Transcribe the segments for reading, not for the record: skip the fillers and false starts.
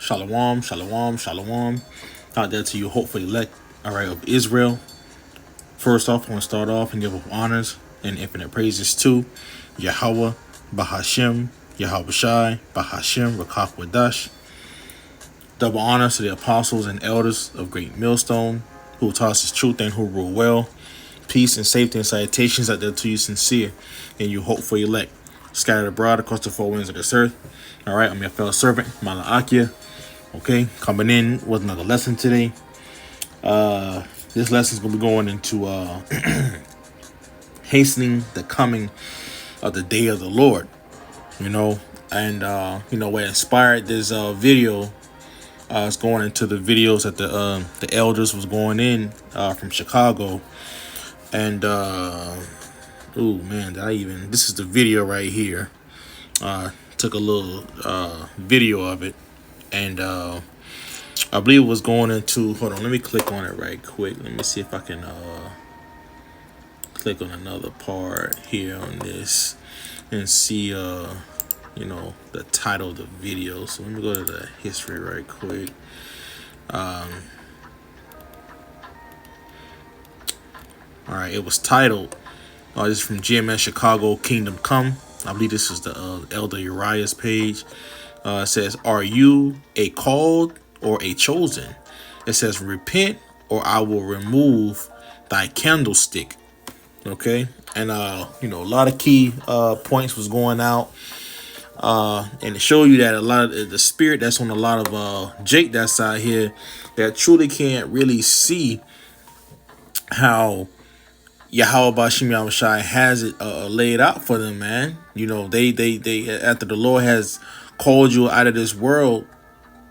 Shalom, shalom, shalom. Out there to you, hopefully elect, all right, of Israel. First off, I want to start off and give up honors and infinite praises to Yahweh, Bahashem, Yahweh Shai, Bahashem, Rakach Wadash. Double honors to the apostles and elders of Great Millstone, who taught us truth and who rule well. Peace and safety and salutations out there to you sincere and you hopefully elect, scattered abroad across the four winds of this earth. All right, I'm your fellow servant, Malaakia. Okay, coming in with another lesson today. This lesson is going to be going into hastening the coming of the day of the Lord. And what inspired this video. It's going into the videos that the elders was going in from Chicago. And oh man, this is the video right here. Took a little video of it, and I believe it was going into, hold on, let me click on it right quick. Let me see if I can click on another part here on this and see the title of the video. So let me go to the history right quick. All right, it was titled, this is from GMS Chicago, Kingdom Come. I believe this is the Elder Uriah's page. It says, are you a called or a chosen? It says, repent or I will remove thy candlestick. Okay. And, a lot of key points was going out. And to show you that a lot of the spirit that's on a lot of Jake that's out here that truly can't really see how Yahweh Bashim Yahushai has it laid out for them, man. They after the Lord has called you out of this world,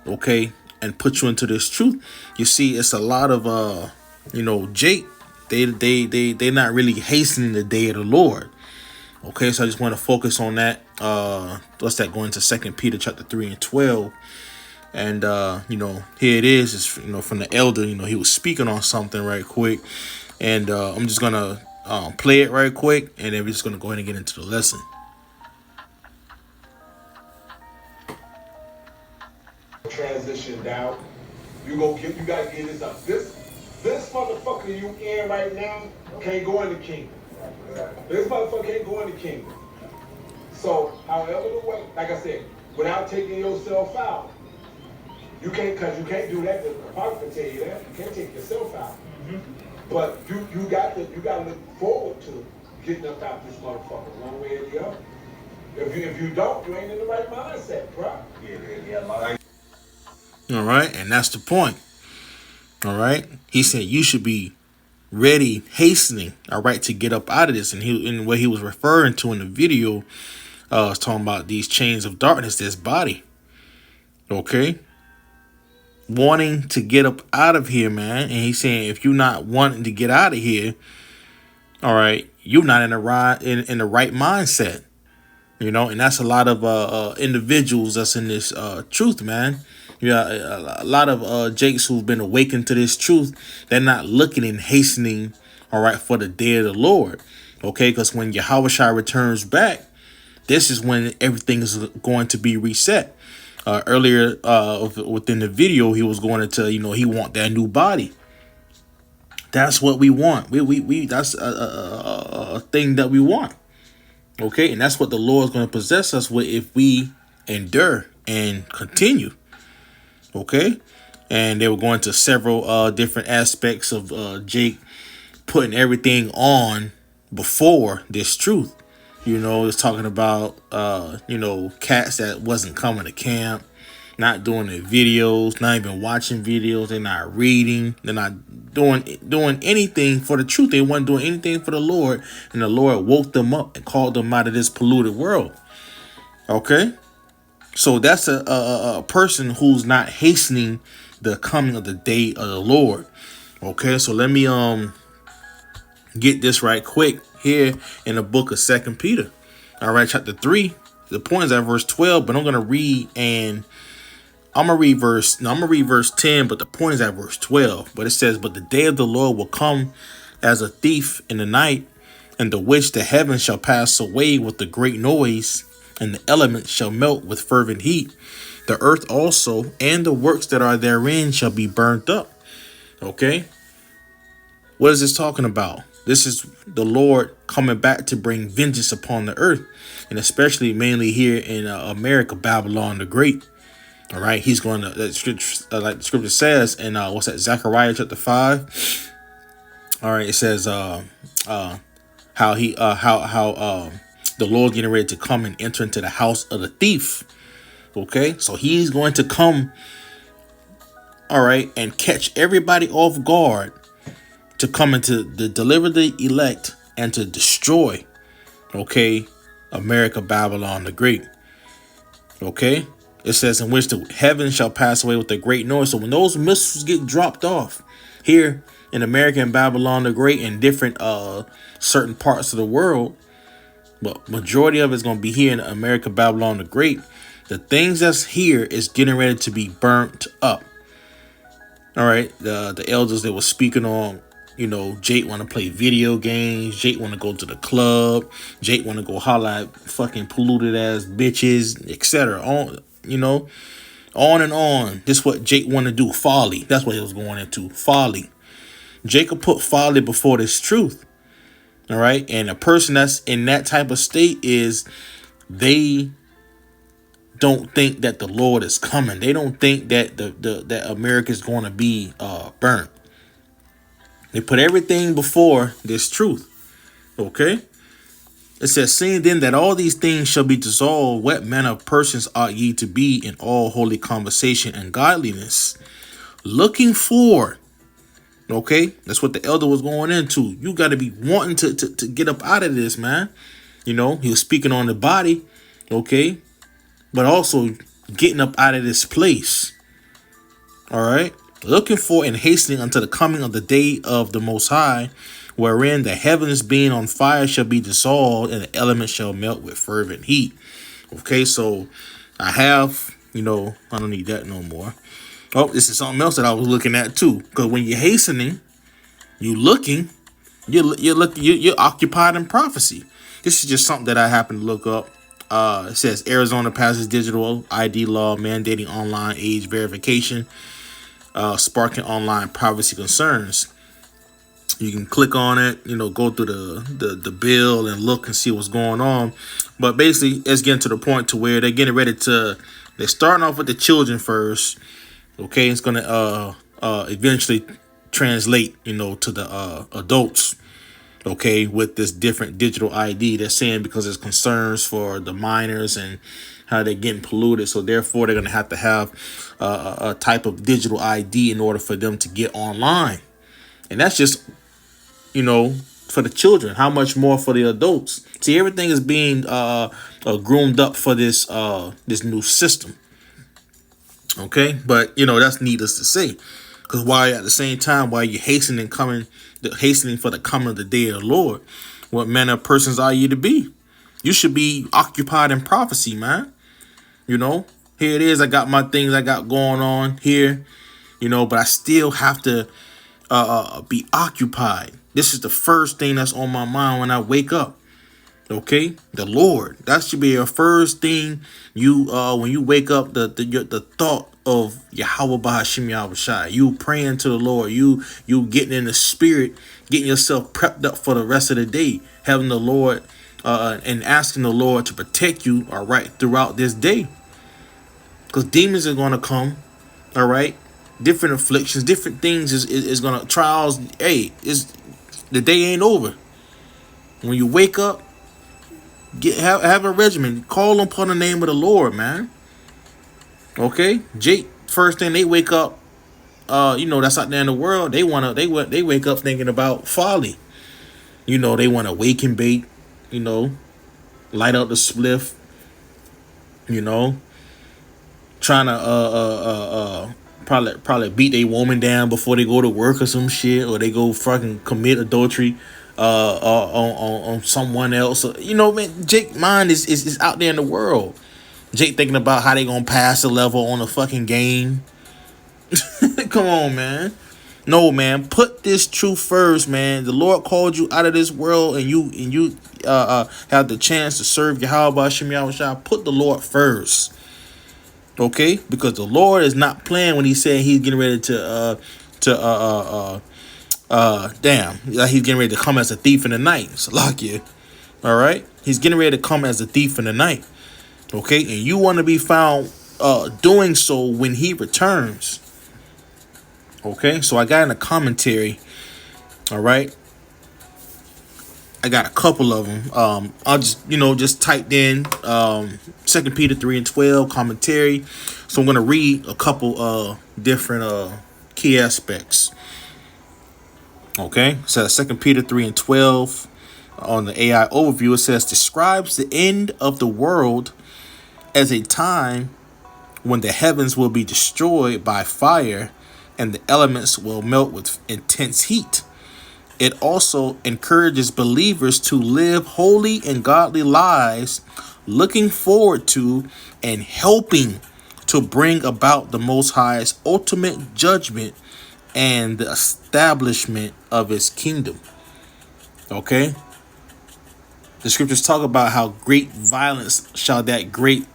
okay, and put you into this truth. You see, it's a lot of Jake. They're not really hastening the day of the Lord. Okay, so I just want to focus on that. What's that going to 2 Peter chapter 3 and 12. And here it is. It's from the elder. He was speaking on something right quick. And I'm just gonna play it right quick, and then we're just gonna go ahead and get into the lesson. Transitioned out. You gotta get this up. This motherfucker you in right now can't go in the kingdom. This motherfucker can't go in the kingdom. So, however the way, like I said, without taking yourself out, you can't do that. The prophet can tell you that. You can't take yourself out. But you got to look forward to getting up out this motherfucker one way or the other. If you don't, you ain't in the right mindset, bro. All right, and that's the point. All right, he said you should be ready, hastening. All right, to get up out of this, and what he was referring to in the video, was talking about these chains of darkness, this body. Okay. Wanting to get up out of here, man. And he's saying if you're not wanting to get out of here, all right, you're not in the right mindset. And that's a lot of individuals that's in this truth, man. A lot of Jakes who've been awakened to this truth. They're not looking and hastening, all right, for the day of the Lord. Okay, because when Yahweh Shai returns back, this is when everything is going to be reset. Earlier within the video, he was going into, he want that new body. That's what we want. We that's a thing that we want. Okay, and that's what the Lord is going to possess us with if we endure and continue. Okay, and they were going to several different aspects of Jake putting everything on before this truth. It's talking about, cats that wasn't coming to camp, not doing their videos, not even watching videos. They're not reading. They're not doing anything for the truth. They weren't doing anything for the Lord. And the Lord woke them up and called them out of this polluted world. Okay. So that's a person who's not hastening the coming of the day of the Lord. Okay. So let me, get this right quick here in the book of 2 Peter. All right, chapter 3. The point is at verse 12, but I'm going to read verse 10, but the point is at verse 12. But it says, but the day of the Lord will come as a thief in the night, in the which the heavens shall pass away with a great noise, and the elements shall melt with fervent heat. The earth also and the works that are therein shall be burnt up. Okay? What is this talking about? This is the Lord coming back to bring vengeance upon the earth, and especially mainly here in America, Babylon the Great. All right, he's going to, like the scripture says in what's that, Zechariah chapter 5. All right, it says how the Lord getting ready to come and enter into the house of the thief. Okay, so he's going to come, all right, and catch everybody off guard, to come into the deliver the elect and to destroy, okay, America, Babylon the Great. Okay, it says, in which the heavens shall pass away with a great noise. So when those missiles get dropped off here in America and Babylon the Great and different certain parts of the world, but majority of it's going to be here in America, Babylon the Great, the things that's here is getting ready to be burnt up. All right, the elders that were speaking on, Jake want to play video games. Jake want to go to the club. Jake want to go holler at fucking polluted ass bitches, etc. On and on. This is what Jake want to do. Folly. That's what he was going into. Folly. Jacob put folly before this truth. All right, and a person that's in that type of state is they don't think that the Lord is coming. They don't think that that America is going to be burnt. They put everything before this truth. Okay? It says, seeing then that all these things shall be dissolved, what manner of persons ought ye to be in all holy conversation and godliness, looking for. Okay? That's what the elder was going into. You got to be wanting to get up out of this, man. He was speaking on the body. Okay? But also getting up out of this place. All right? Looking for and hastening unto the coming of the day of the Most High, wherein the heavens being on fire shall be dissolved, and the elements shall melt with fervent heat. Okay, so I have, I don't need that no more. Oh, this is something else that I was looking at too. Because when you're hastening, you're occupied in prophecy. This is just something that I happened to look up. It says Arizona passes digital ID law mandating online age verification, sparking online privacy concerns. You can click on it, go through the bill and look and see what's going on. But basically, it's getting to the point to where they're starting off with the children first. Okay, it's gonna eventually translate, to the adults. Okay, with this different digital ID, they're saying because there's concerns for the minors and how they're getting polluted, so therefore they're gonna have to have a type of digital ID in order for them to get online, and that's just for the children. How much more for the adults? See, everything is being groomed up for this new system. Okay, but that's needless to say, because while at the same time while you're hastening for the coming of the day of the Lord, what manner of persons are you to be? You should be occupied in prophecy, man. Here it is. I got my things I got going on here, but I still have to be occupied. This is the first thing that's on my mind when I wake up. Okay, the Lord. That should be your first thing. When you wake up, the thought of Yahweh Bahashim Yahushai. You praying to the Lord. You getting in the spirit, getting yourself prepped up for the rest of the day, having the Lord and asking the Lord to protect you. All right, throughout this day, because demons are gonna come. All right, different afflictions, different things is gonna trials. Hey, the day ain't over. When you wake up, have a regimen. Call upon the name of the Lord, man. Okay, Jake. First thing they wake up, that's out there in the world. They wake up thinking about folly. They want to wake and bake. Light up the spliff. Trying to probably beat a woman down before they go to work or some shit, or they go fucking commit adultery on someone else. Man, Jake mind is out there in the world. Jake thinking about how they gonna pass the level on a fucking game. Come on, man. No, man, put this truth first, man. The Lord called you out of this world, and you have the chance to serve Yahweh Hashem Yahushua. Put the Lord first, okay? Because the Lord is not playing when He said He's getting ready damn, like He's getting ready to come as a thief in the night. Salakia, all right? He's getting ready to come as a thief in the night, okay? And you want to be found doing so when He returns. Okay, so I got in a commentary. All right, I got a couple of them. I'll just typed in 2 Peter 3:12 commentary. So I'm gonna read a couple different key aspects. Okay, so 2 Peter 3:12 on the AI overview, it says describes the end of the world as a time when the heavens will be destroyed by fire and the elements will melt with intense heat. It also encourages believers to live holy and godly lives, looking forward to and helping to bring about the Most High's ultimate judgment and the establishment of His kingdom. Okay? The scriptures talk about how great violence shall that great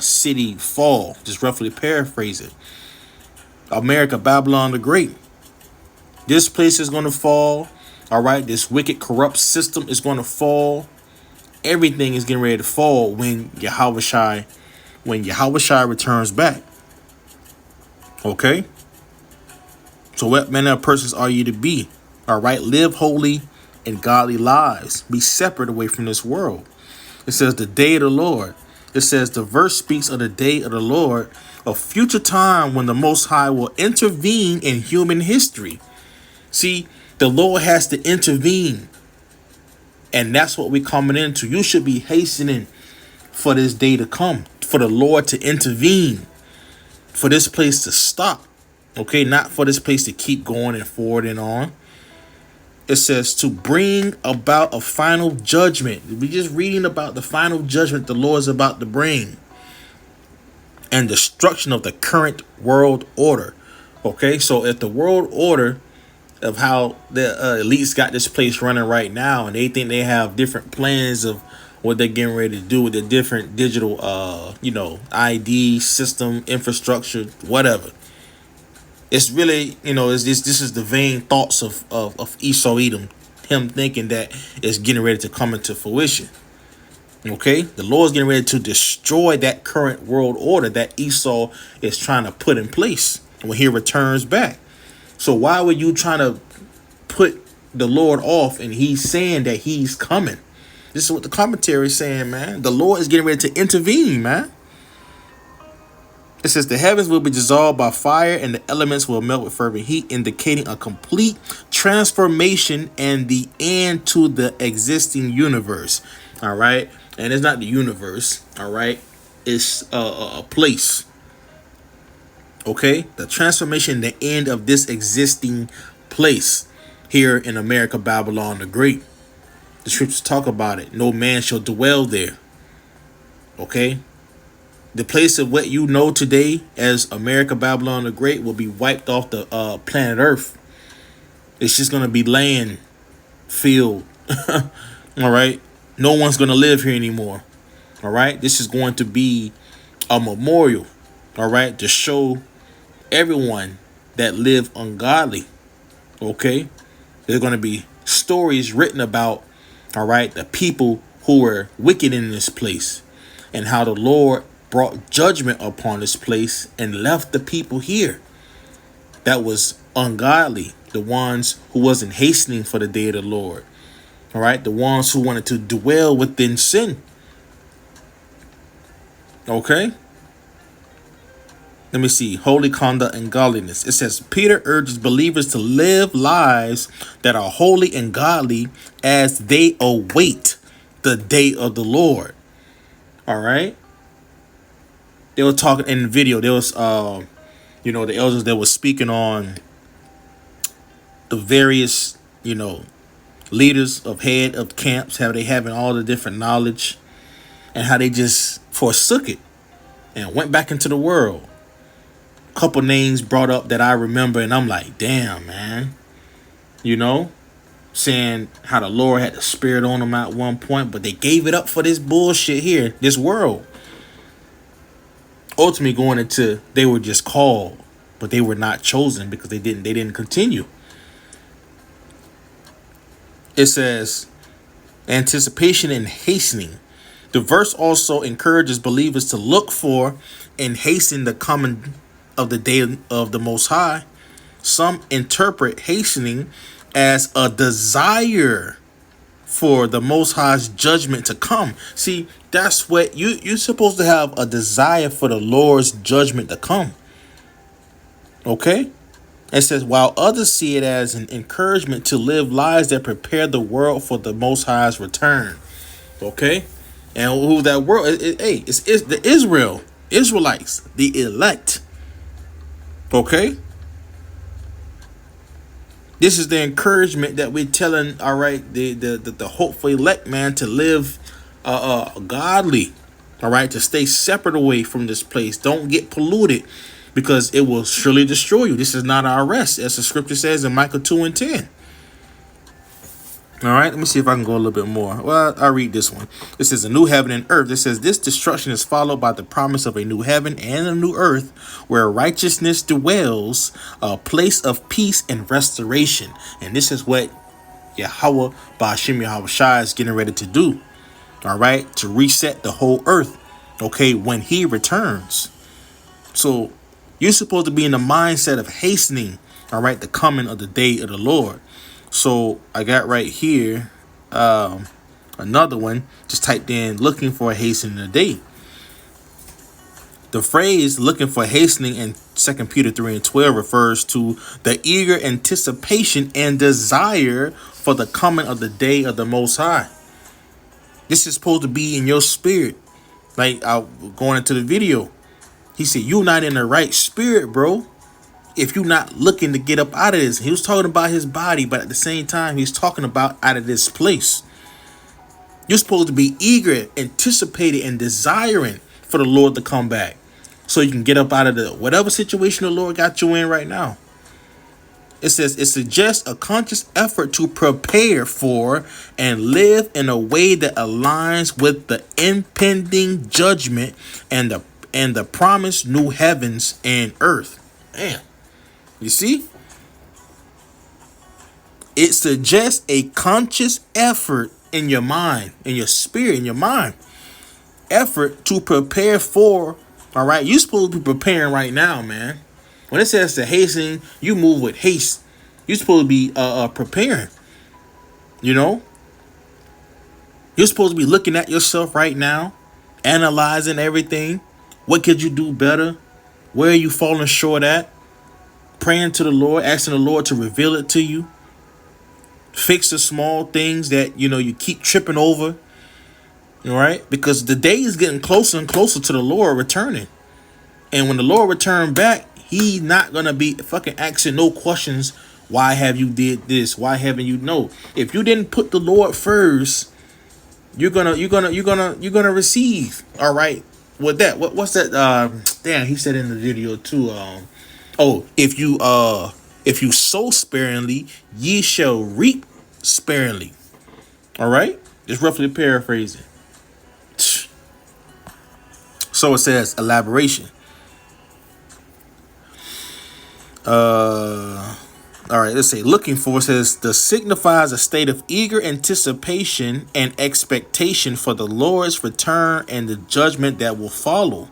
city fall. Just roughly paraphrasing. America, Babylon the Great. This place is going to fall. All right. This wicked, corrupt system is going to fall. Everything is getting ready to fall when Yahushua returns back. Okay. So what manner of persons are you to be? All right. Live holy and godly lives. Be separate away from this world. It says the day of the Lord. It says the verse speaks of the day of the Lord, a future time when the Most High will intervene in human history. See, the Lord has to intervene. And that's what we're coming into. You should be hastening for this day to come, for the Lord to intervene, for this place to stop. Okay, not for this place to keep going and forward and on. It says to bring about a final judgment. We're just reading about the final judgment the Lord is about to bring. And destruction of the current world order. Okay, so if the world order of how the elites got this place running right now, and they think they have different plans of what they're getting ready to do with the different digital, ID system, infrastructure, whatever. It's really, this is the vain thoughts of Esau Edom, him thinking that it's getting ready to come into fruition. Okay, the Lord's getting ready to destroy that current world order that Esau is trying to put in place when He returns back. So why were you trying to put the Lord off? And He's saying that He's coming. This is what the commentary is saying, man. The Lord is getting ready to intervene, man. It says the heavens will be dissolved by fire and the elements will melt with fervent heat, indicating a complete transformation and the end to the existing universe. All right. And it's not the universe. All right. It's a place. Okay. The transformation, the end of this existing place here in America, Babylon the Great. The scriptures talk about it. No man shall dwell there. Okay. The place of what you know today as America, Babylon the Great will be wiped off the planet Earth. It's just going to be land, field. All right. No one's going to live here anymore. All right. This is going to be a memorial. All right. To show everyone that live ungodly. Okay. There's going to be stories written about, all right, the people who were wicked in this place and how the Lord brought judgment upon this place and left the people here that was ungodly, the ones who wasn't hastening for the day of the Lord. All right, the ones who wanted to dwell within sin. Okay. Let me see. Holy conduct and godliness. It says Peter urges believers to live lives that are holy and godly as they await the day of the Lord. All right. They were talking in the video. There was, the elders that were speaking on the various, leaders of head of camps, how they having all the different knowledge and how they just forsook it and went back into the world. couple names brought up that I remember, and I'm like, damn, man. You know, saying how the Lord had the spirit on them at one point, but they gave it up for this bullshit here, this world. Ultimately going into, they were just called, but they were not chosen because they didn't continue. It says anticipation and hastening. The verse also encourages believers to look for and hasten the coming of the day of the Most High. Some interpret hastening as a desire for the Most High's judgment to come. See, that's what you're supposed to have, a desire for the Lord's judgment to come. Okay? It says, while others see it as an encouragement to live lives that prepare the world for the Most High's return. Okay? And who that world? It's the Israelites, the elect. Okay? This is the encouragement that we're telling, all right, the hopeful elect, man, to live godly, all right, to stay separate away from this place. Don't get polluted, because it will surely destroy you. This is not our rest, as the scripture says in Micah 2:10. All right, let me see if I can go a little bit more. Well, I'll read this one. It says, a new heaven and earth. It says, this destruction is followed by the promise of a new heaven and a new earth where righteousness dwells, a place of peace and restoration. And this is what Yahweh Ba'ashim Yahweh Shai is getting ready to do. All right, to reset the whole earth. Okay, when he returns. So you're supposed to be in the mindset of hastening, all right, the coming of the day of the Lord. So I got right here another one. Just typed in looking for a hastening the day. The phrase looking for hastening in 2 Peter 3:12 refers to the eager anticipation and desire for the coming of the day of the Most High. This is supposed to be in your spirit. Like going into the video, he said, you're not in the right spirit, bro, if you're not looking to get up out of this. He was talking about his body, but at the same time, he's talking about out of this place. You're supposed to be eager, anticipating, and desiring for the Lord to come back, so you can get up out of the whatever situation the Lord got you in right now. It says it suggests a conscious effort to prepare for and live in a way that aligns with the impending judgment and the promised new heavens and earth. Man, you see? It suggests a conscious effort in your mind, in your spirit, in your mind. Effort to prepare for, all right? You're supposed to be preparing right now, man. When it says to hasten, you move with haste. You're supposed to be preparing. You know? You're supposed to be looking at yourself right now, analyzing everything. What could you do better? Where are you falling short at? Praying to the Lord, asking the Lord to reveal it to you. Fix the small things that, you keep tripping over. All right? Because the day is getting closer and closer to the Lord returning. And when the Lord return back, he's not going to be fucking asking no questions. Why have you did this? Why haven't you? No. If you didn't put the Lord first, you're gonna receive. All right. With that, what's that? Damn, he said in the video too. If you sow sparingly, ye shall reap sparingly. All right. Just roughly paraphrasing. So it says elaboration. All right, let's say looking for says the signifies a state of eager anticipation and expectation for the Lord's return and the judgment that will follow.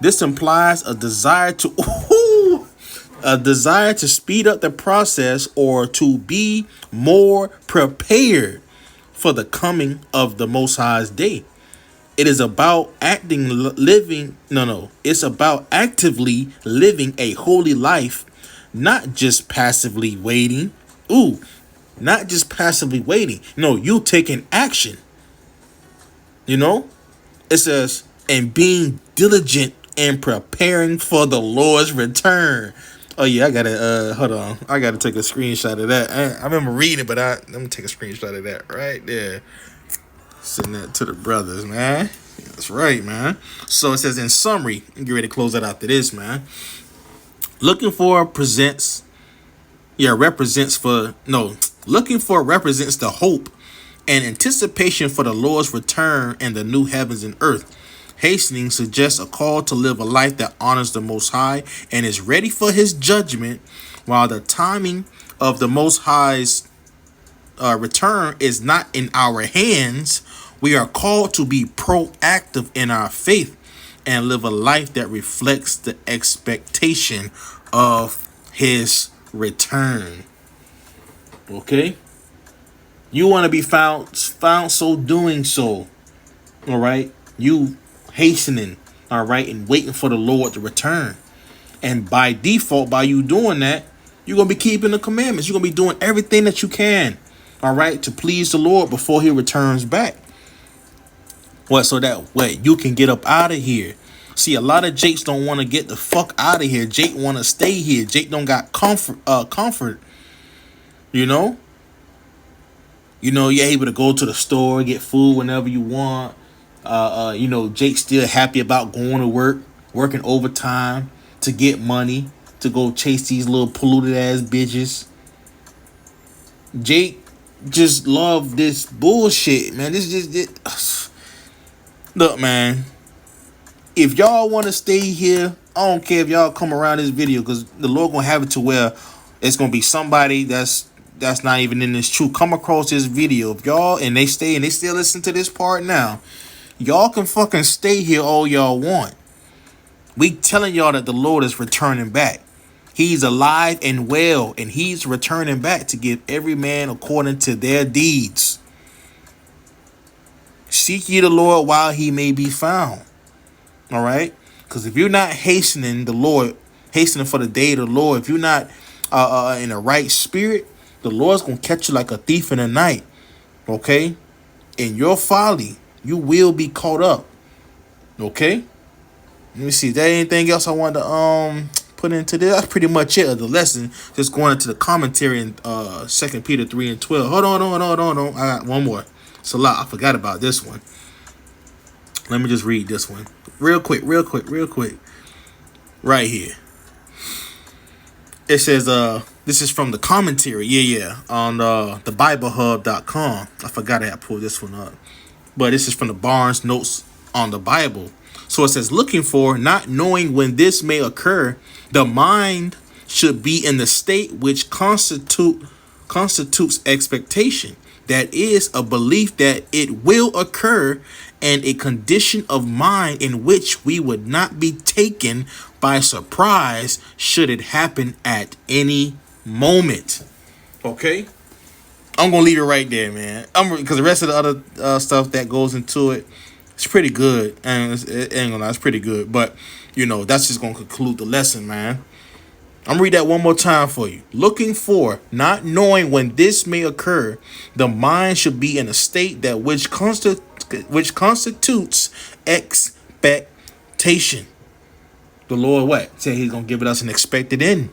This implies a desire to speed up the process or to be more prepared for the coming of the Most High's day. It is about it's about actively living a holy life, not just passively waiting. Not just passively waiting. No, you taking action. It says, and being diligent and preparing for the Lord's return. Oh yeah, I gotta hold on. I gotta take a screenshot of that. I remember reading it, but let me take a screenshot of that right there. Send that to the brothers, man. That's right, man. So it says, in summary, get ready to close that after this, man. Looking for presents, yeah, represents for, no, looking for represents the hope and anticipation for the Lord's return and the new heavens and earth. Hastening suggests a call to live a life that honors the Most High and is ready for his judgment, while the timing of the Most High's return is not in our hands. We are called to be proactive in our faith and live a life that reflects the expectation of his return. Okay? You want to be found so doing so. All right? You hastening, all right, and waiting for the Lord to return. And by default, by you doing that, you're going to be keeping the commandments. You're going to be doing everything that you can, all right, to please the Lord before he returns back. What? So that way you can get up out of here. See, a lot of Jakes don't want to get the fuck out of here. Jake want to stay here. Jake don't got comfort. You know? You're able to go to the store, get food whenever you want. Jake's still happy about going to work, working overtime to get money, to go chase these little polluted ass bitches. Jake just love this bullshit, man. Look, man. If y'all want to stay here, I don't care if y'all come around this video, because the Lord gonna have it to where it's gonna be somebody that's not even in this truth come across this video. If y'all and they still listen to this part now, y'all can fucking stay here all y'all want. We telling y'all that the Lord is returning back. He's alive and well, and he's returning back to give every man according to their deeds. Seek ye the Lord while he may be found. All right? Because if you're not hastening the Lord, hastening for the day of the Lord, if you're not in the right spirit, the Lord's going to catch you like a thief in the night. Okay? In your folly, you will be caught up. Okay? Let me see. Is there anything else I wanted to put into this? That's pretty much it of the lesson. Just going into the commentary in 2 Peter 3 and 12. Hold on. I got one more. It's a lot. I forgot about this one. Let me just read this one. Real quick. Right here. It says, this is from the commentary. On thebiblehub.com. I forgot I had pulled this one up. But this is from the Barnes Notes on the Bible. So it says, looking for, not knowing when this may occur, the mind should be in the state which constitutes expectation. That is a belief that it will occur, and a condition of mind in which we would not be taken by surprise should it happen at any moment. Okay? I'm going to leave it right there, man. Because the rest of the other stuff that goes into it, it's pretty good. And it's pretty good. But, that's just going to conclude the lesson, man. I'm going to read that one more time for you. Looking for, not knowing when this may occur, the mind should be in a state that which constitutes expectation. The Lord what? Said he's going to give us an expected end.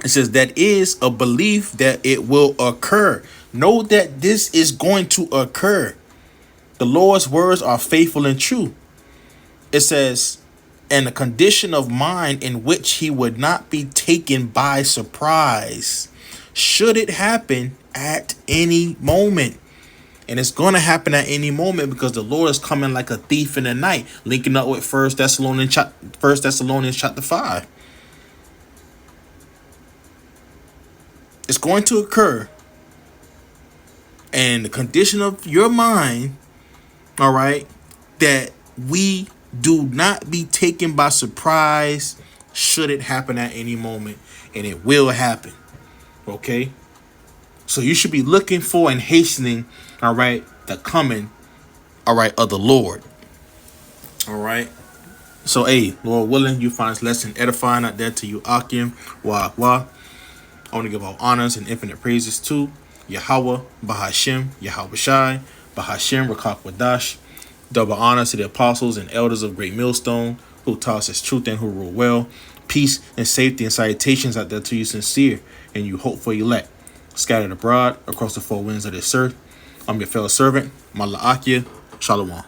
It says that is a belief that it will occur. Know that this is going to occur. The Lord's words are faithful and true. It says, and a condition of mind in which he would not be taken by surprise should it happen at any moment. And it's going to happen at any moment because the Lord is coming like a thief in the night, linking up with 1 Thessalonians chapter 5. It's going to occur. And the condition of your mind, all right, that we do not be taken by surprise should it happen at any moment. And it will happen. Okay? So you should be looking for and hastening, all right, the coming, all right, of the Lord. All right? So, hey, Lord willing, you find this lesson edifying out there to you, Akim, Wah. I want to give all honors and infinite praises to Yahweh, Bahashem, Yahweh Shai, Bahashem, Rakak Wadash. Double honors to the apostles and elders of Great Millstone, who taught us truth and who rule well. Peace and safety and salutations out there to you sincere and you hope for elect, scattered abroad across the four winds of this earth. I'm your fellow servant, Mala'akia. Shalom.